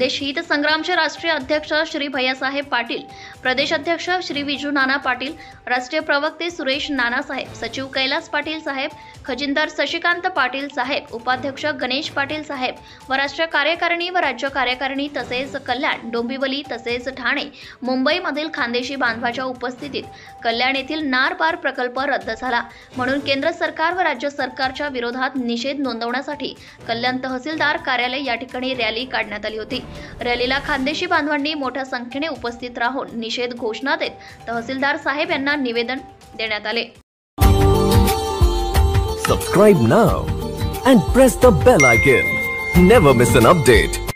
खानदेश हित संग्रामचे राष्ट्रीय अध्यक्ष श्री भैयासाहेब पाटील, प्रदेश अध्यक्ष श्री विजू नाना पाटील, राष्ट्रीय प्रवक्ते सुरेश नाना साहेब, सचिव कैलास पाटील साहेब, खजिनदार शशिकांत पाटील साहेब, उपाध्यक्ष गणेश पाटील साहेब व राष्ट्रीय कार्यकारिणी व राज्य कार्यकारिणी तसेच कल्याण, डोंबिवली तसेच ठाणे, मुंबईमधील खानदेशी बांधवाच्या उपस्थितीत कल्याण येथील नार पार प्रकल्प रद्द झाला म्हणून केंद्र सरकार व राज्य सरकारच्या विरोधात निषेध नोंदवण्यासाठी कल्याण तहसीलदार कार्यालय या ठिकाणी रॅली काढण्यात आली होती। रॅलीला खानदेशी बांधवांनी मोठ्या संख्येने उपस्थित राहून निषेध घोषणा देत तहसीलदार साहेब यांना निवेदन देण्यात आले। Subscribe now and press the bell icon. Never miss an update.